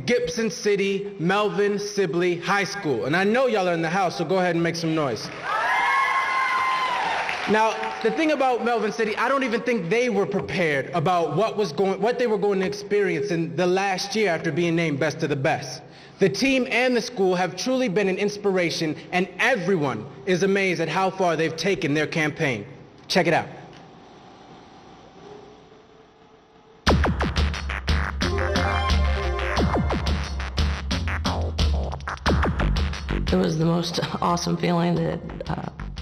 Gibson City, Melvin, Sibley High School. And I know y'all are in the house, so go ahead and make some noise. Now, the thing about Melvin City, I don't even think they were prepared about what they were going to experience in the last year after being named Best of the Best. The team and the school have truly been an inspiration, and everyone is amazed at how far they've taken their campaign. Check it out. It was the most awesome feeling that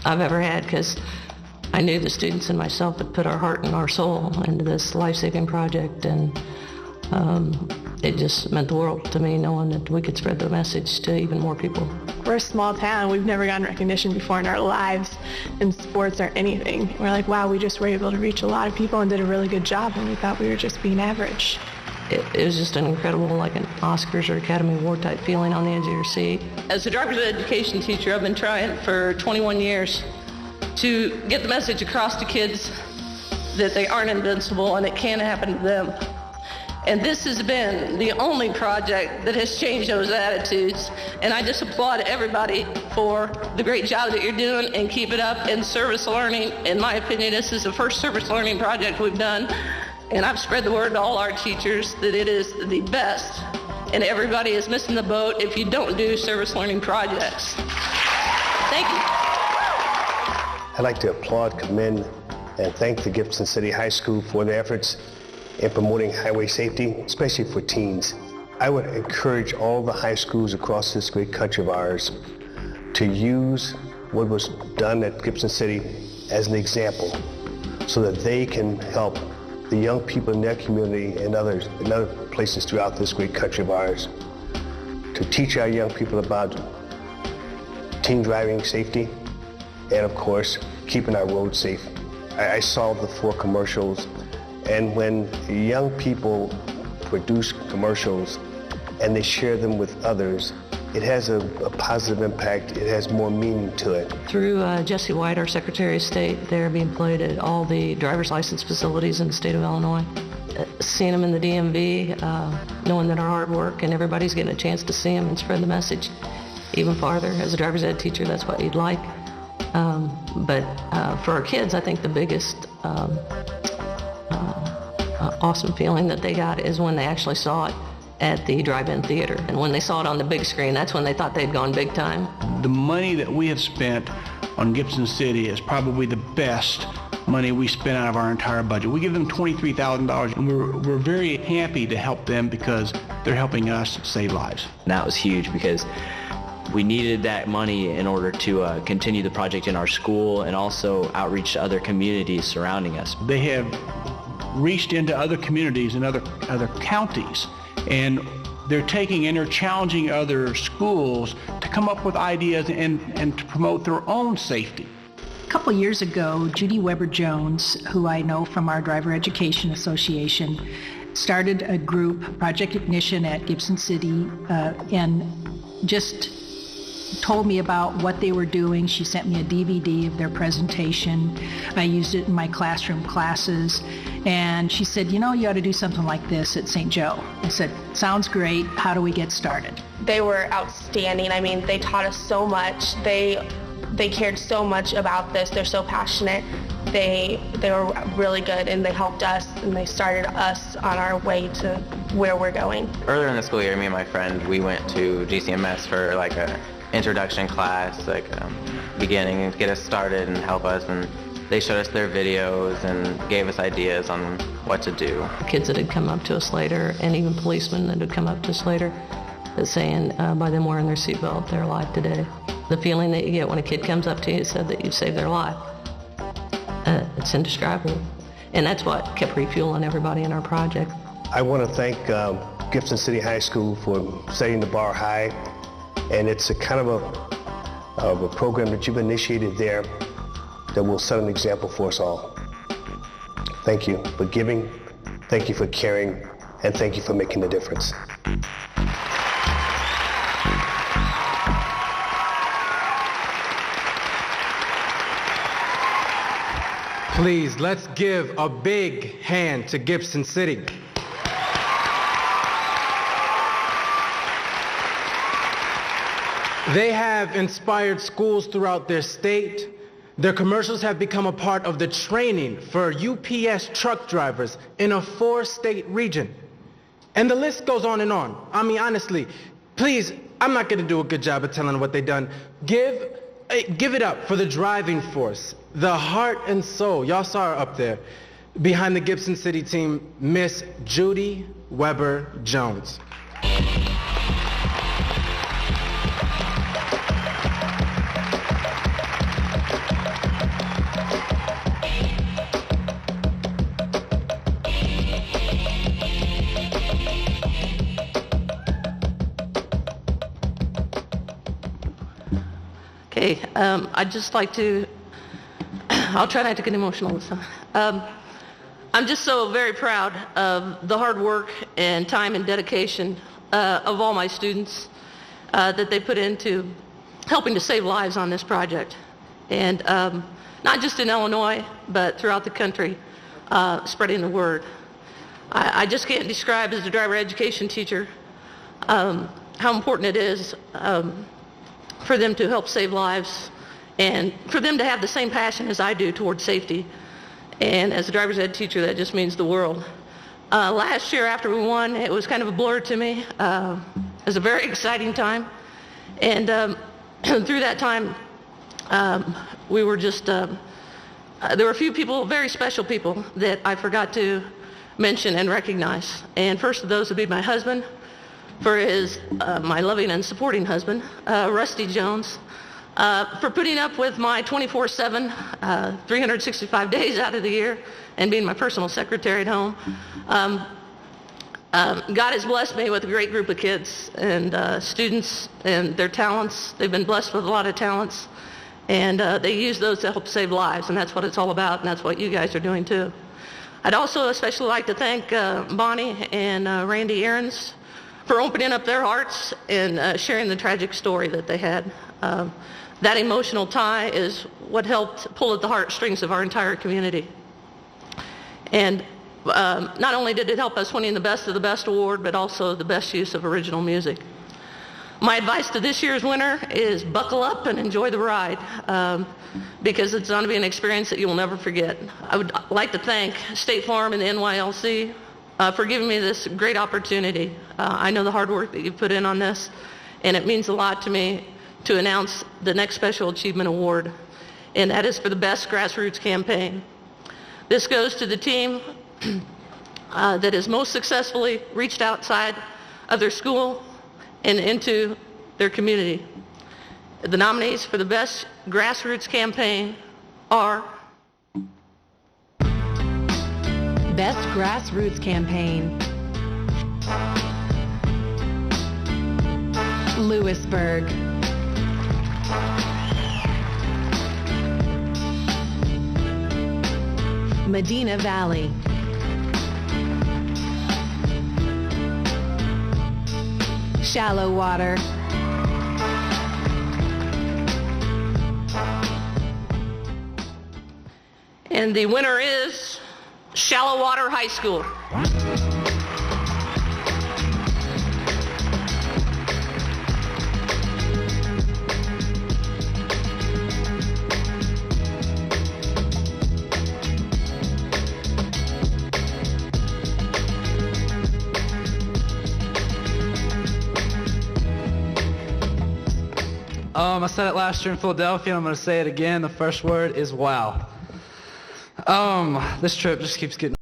I've ever had, because I knew the students and myself had put our heart and our soul into this life-saving project, and it just meant the world to me knowing that we could spread the message to even more people. We're a small town. We've never gotten recognition before in our lives in sports or anything. We're like, wow, we just were able to reach a lot of people and did a really good job, and we thought we were just being average. It was just an incredible, like an Oscars or Academy Award type feeling on the edge of your seat. As a driver's education teacher, I've been trying for 21 years to get the message across to kids that they aren't invincible and it can happen to them. And this has been the only project that has changed those attitudes. And I just applaud everybody for the great job that you're doing, and keep it up. And service learning, in my opinion, this is the first service learning project we've done. And I've spread the word to all our teachers that it is the best. And everybody is missing the boat if you don't do service learning projects. Thank you. I'd like to applaud, commend, and thank the Gibson City High School for their efforts in promoting highway safety, especially for teens. I would encourage all the high schools across this great country of ours to use what was done at Gibson City as an example, so that they can help the young people in their community and others in other places throughout this great country of ours, to teach our young people about teen driving safety, and of course, keeping our roads safe. I saw the 4 commercials, and when young people produce commercials and they share them with others, it has a positive impact. It has more meaning to it. Through Jesse White, our Secretary of State, they're being played at all the driver's license facilities in the state of Illinois. Seeing them in the DMV, knowing that our hard work and everybody's getting a chance to see them and spread the message even farther. As a driver's ed teacher, that's what you'd like. But for our kids, I think the biggest awesome feeling that they got is when they actually saw it at the drive-in theater. And when they saw it on the big screen, that's when they thought they'd gone big time. The money that we have spent on Gibson City is probably the best money we spent out of our entire budget. We give them $23,000, and we're very happy to help them because they're helping us save lives. And that was huge because we needed that money in order to continue the project in our school and also outreach to other communities surrounding us. They have reached into other communities and other counties, and they're taking and they're challenging other schools to come up with ideas and to promote their own safety. A couple years ago, Judy Weber-Jones, who I know from our Driver Education Association, started a group, Project Ignition, at Gibson City, and just told me about what they were doing. She sent me a DVD of their presentation. I used it in my classroom classes, and she said, you know, you ought to do something like this at St. Joe. I said, sounds great. How do we get started? They were outstanding. I mean, they taught us so much. They cared so much about this. They're so passionate. They were really good, and they helped us, and they started us on our way to where we're going. Earlier in the school year, me and my friend, we went to GCMS for like a introduction class, like beginning and get us started and help us, and they showed us their videos and gave us ideas on what to do. Kids that had come up to us later, and even policemen that had come up to us later, saying by them wearing their seatbelt, they're alive today. The feeling that you get when a kid comes up to you and said that you've saved their life, it's indescribable. And that's what kept refueling everybody in our project. I want to thank Gibson City High School for setting the bar high. And it's a kind of a program that you've initiated there that will set an example for us all. Thank you for giving, thank you for caring, and thank you for making a difference. Please, let's give a big hand to Gibson City. They have inspired schools throughout their state. Their commercials have become a part of the training for UPS truck drivers in a 4-state region. And the list goes on and on. I mean, honestly, please, I'm not going to do a good job of telling what they've done. Give it up for the driving force, the heart and soul. Y'all saw her up there. Behind the Gibson City team, Miss Judy Weber-Jones. Okay, I'd just like to, I'll try not to get emotional this time. I'm just so very proud of the hard work and time and dedication of all my students that they put into helping to save lives on this project. And not just in Illinois, but throughout the country, spreading the word. I just can't describe as a driver education teacher how important it is for them to help save lives and for them to have the same passion as I do towards safety. And as a driver's ed teacher, that just means the world. Last year after we won, it was kind of a blur to me. It was a very exciting time. And through that time, we were just, there were a few people, very special people, that I forgot to mention and recognize. And first of those would be my husband, for his, my loving and supporting husband, Rusty Jones, for putting up with my 24/7, 365 days out of the year, and being my personal secretary at home. God has blessed me with a great group of kids and students and their talents. They've been blessed with a lot of talents, and they use those to help save lives, and that's what it's all about, and that's what you guys are doing too. I'd also especially like to thank Bonnie and Randy Aarons for opening up their hearts and sharing the tragic story that they had. That emotional tie is what helped pull at the heartstrings of our entire community. And not only did it help us winning the Best of the Best award, but also the best use of original music. My advice to this year's winner is buckle up and enjoy the ride, because it's going to be an experience that you will never forget. I would like to thank State Farm and the NYLC for giving me this great opportunity. I know the hard work that you've put in on this, and it means a lot to me to announce the next Special Achievement Award, and that is for the Best Grassroots Campaign. This goes to the team that has most successfully reached outside of their school and into their community. The nominees for the Best Grassroots Campaign are Best Grassroots Campaign, Lewisburg, Medina Valley, Shallow Water, and the winner is Shallow Water High School. I said it last year in Philadelphia, and I'm going to say it again. The first word is wow. This trip just keeps getting